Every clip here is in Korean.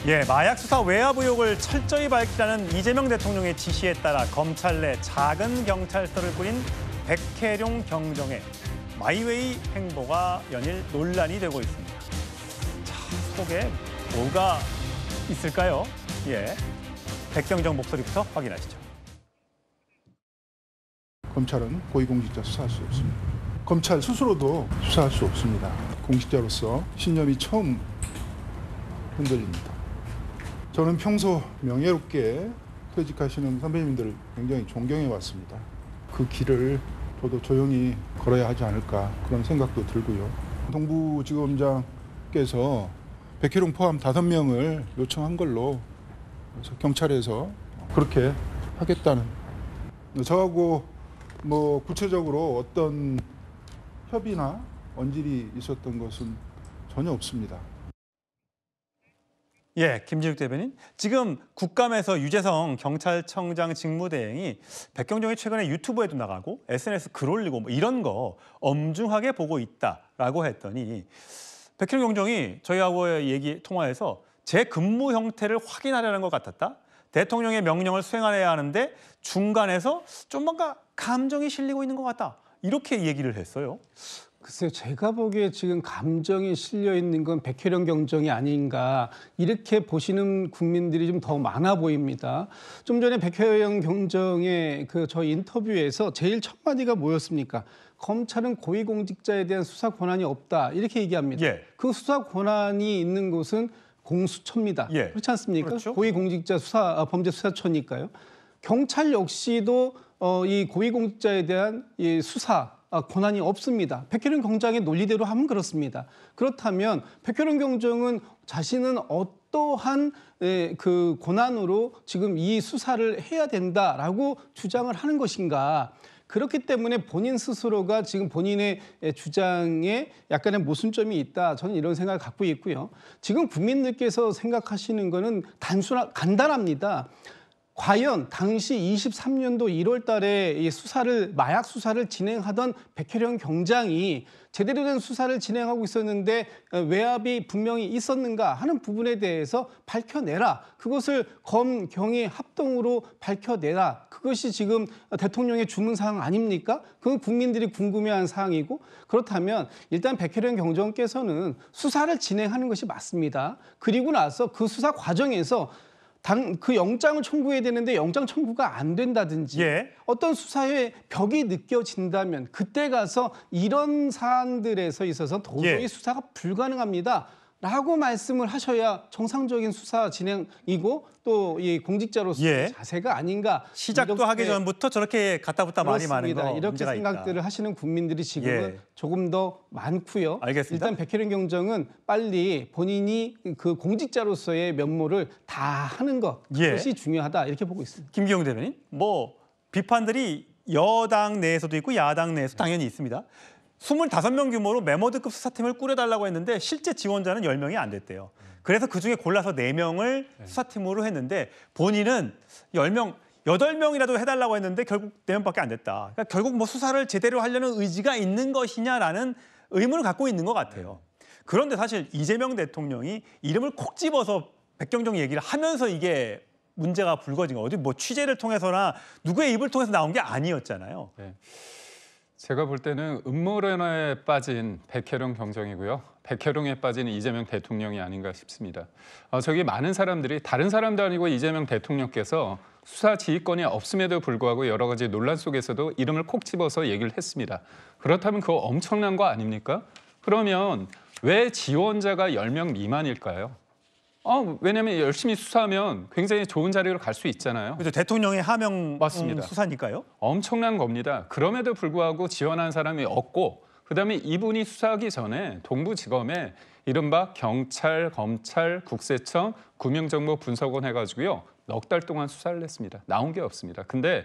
예, 마약 수사 외압 의혹을 철저히 밝히라는 이재명 대통령의 지시에 따라 검찰 내 작은 경찰서를 꾸린 백혜룡 경정의 마이웨이 행보가 연일 논란이 되고 있습니다. 자, 속에 뭐가 있을까요? 예, 백경정 목소리부터 확인하시죠. 검찰은 고위공직자 수사할 수 없습니다. 검찰 스스로도 수사할 수 없습니다. 공직자로서 신념이 처음 흔들립니다. 저는 평소 명예롭게 퇴직하시는 선배님들을 굉장히 존경해 왔습니다. 그 길을 저도 조용히 걸어야 하지 않을까 그런 생각도 들고요. 동부지검장께서 백혜룡 포함 5명을 요청한 걸로 경찰에서 그렇게 하겠다는, 저하고 뭐 구체적으로 어떤 협의나 언질이 있었던 것은 전혀 없습니다. 예, 김진욱 대변인. 지금 국감에서 유재성 경찰청장 직무대행이 백경정이 최근에 유튜브에도 나가고 SNS 글 올리고 뭐 이런 거 엄중하게 보고 있다라고 했더니 백혜룡 경정이 저희하고의 통화에서 제 근무 형태를 확인하려는 것 같았다. 대통령의 명령을 수행해야 하는데 중간에서 좀 뭔가 감정이 실리고 있는 것 같다. 이렇게 얘기를 했어요. 글쎄요, 제가 보기에 지금 감정이 실려 있는 건 백혜룡 경정이 아닌가 이렇게 보시는 국민들이 좀 더 많아 보입니다. 좀 전에 백혜룡 경정의 저희 인터뷰에서 제일 첫 마디가 뭐였습니까? 검찰은 고위공직자에 대한 수사 권한이 없다 이렇게 얘기합니다. 예. 그 수사 권한이 있는 곳은 공수처입니다. 예. 그렇지 않습니까? 그렇죠. 고위공직자 범죄수사처니까요. 경찰 역시도 이 고위공직자에 대한 이 수사 권한이 없습니다. 백혜룡 경정의 논리대로 하면 그렇습니다. 그렇다면 백혜룡 경정은 자신은 어떠한 그 권한으로 지금 이 수사를 해야 된다라고 주장을 하는 것인가? 그렇기 때문에 본인 스스로가 지금 본인의 주장에 약간의 모순점이 있다. 저는 이런 생각을 갖고 있고요. 지금 국민들께서 생각하시는 거는 간단합니다. 과연 당시 23년도 1월 달에 이 마약 수사를 진행하던 백혜룡 경장이 제대로 된 수사를 진행하고 있었는데 외압이 분명히 있었는가 하는 부분에 대해서 밝혀내라. 그것을 검, 경이 합동으로 밝혀내라. 그것이 지금 대통령의 주문사항 아닙니까? 그건 국민들이 궁금해하는 사항이고, 그렇다면 일단 백혜룡 경정께서는 수사를 진행하는 것이 맞습니다. 그리고 나서 그 수사 과정에서 그 영장을 청구해야 되는데 영장 청구가 안 된다든지 어떤 수사의 벽이 느껴진다면 그때 가서 이런 사안들에서 있어서 도저히 수사가 불가능합니다. 라고 말씀을 하셔야 정상적인 수사 진행이고 또 이 공직자로서의 자세가 아닌가. 시작도 하기 전부터 저렇게 갖다붙다 말이 많은 거 이렇게 문제가 생각들을 있다. 하시는 국민들이 지금은 조금 더 많고요. 알겠습니다. 일단 백혜룡 경정은 빨리 본인이 그 공직자로서의 면모를 다 하는 것, 그것이 중요하다 이렇게 보고 있습니다. 김기용 대변인, 뭐 비판들이 여당 내에서도 있고 야당 내에서 당연히 있습니다. 25명 규모로 메모드급 수사팀을 꾸려달라고 했는데 실제 지원자는 10명이 안 됐대요. 그래서 그중에 골라서 4명을 수사팀으로 했는데 본인은 8명이라도 해달라고 했는데 결국 4명밖에 안 됐다. 그러니까 결국 뭐 수사를 제대로 하려는 의지가 있는 것이냐라는 의문을 갖고 있는 것 같아요. 그런데 사실 이재명 대통령이 이름을 콕 집어서 백경정 얘기를 하면서 이게 문제가 불거진 거, 어디 뭐 취재를 통해서나 누구의 입을 통해서 나온 게 아니었잖아요. 제가 볼 때는 음모론에 빠진 백혜룡 경정이고요. 백혜룡에 빠진 이재명 대통령이 아닌가 싶습니다. 저기 많은 사람들이, 다른 사람도 아니고 이재명 대통령께서 수사 지휘권이 없음에도 불구하고 여러 가지 논란 속에서도 이름을 콕 집어서 얘기를 했습니다. 그렇다면 그거 엄청난 거 아닙니까? 그러면 왜 지원자가 10명 미만일까요? 왜냐하면 열심히 수사하면 굉장히 좋은 자리로 갈 수 있잖아요. 그렇죠. 대통령의 하명 맞습니다. 수사니까요. 엄청난 겁니다. 그럼에도 불구하고 지원한 사람이 없고, 그다음에 이분이 수사하기 전에 동부지검에 이른바 경찰, 검찰, 국세청, 금융정보분석원 해가지고요. 넉 달 동안 수사를 했습니다. 나온 게 없습니다. 근데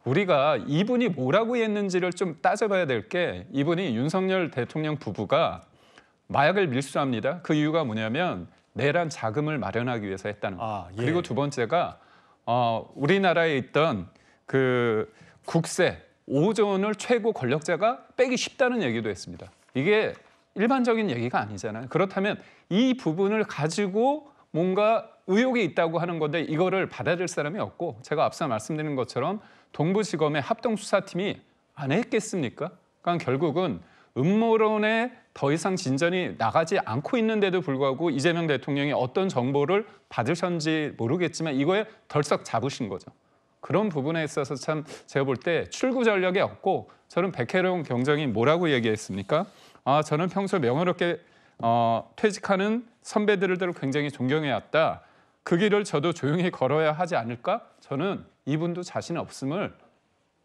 우리가 이분이 뭐라고 했는지를 좀 따져봐야 될 게, 이분이 윤석열 대통령 부부가 마약을 밀수합니다. 그 이유가 뭐냐면 내란 자금을 마련하기 위해서 했다는 거. 그리고 두 번째가 우리나라에 있던 그 국세 5조 원을 최고 권력자가 빼기 쉽다는 얘기도 했습니다. 이게 일반적인 얘기가 아니잖아요. 그렇다면 이 부분을 가지고 뭔가 의혹이 있다고 하는 건데 이거를 받아들일 사람이 없고 제가 앞서 말씀드린 것처럼 동부지검의 합동수사팀이 안 했겠습니까? 그러니까 결국은 음모론에 더 이상 진전이 나가지 않고 있는데도 불구하고 이재명 대통령이 어떤 정보를 받으셨는지 모르겠지만 이거에 덜썩 잡으신 거죠. 그런 부분에 있어서 참 제가 볼 때 출구 전략이 없고 저는 백혜령 경정이 뭐라고 얘기했습니까? 저는 평소 명예롭게 퇴직하는 선배들을 굉장히 존경해왔다. 그 길을 저도 조용히 걸어야 하지 않을까? 저는 이분도 자신 없음을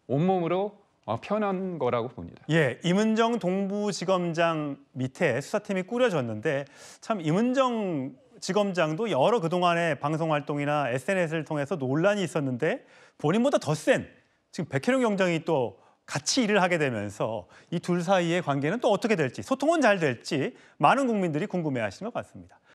온몸으로 표현한 거라고 봅니다. 예, 임은정 동부지검장 밑에 수사팀이 꾸려졌는데 참 임은정 지검장도 여러 그동안의 방송 활동이나 SNS를 통해서 논란이 있었는데 본인보다 더 센 지금 백혜령 경장이 또 같이 일을 하게 되면서 이 둘 사이의 관계는 또 어떻게 될지, 소통은 잘 될지 많은 국민들이 궁금해하시는 것 같습니다.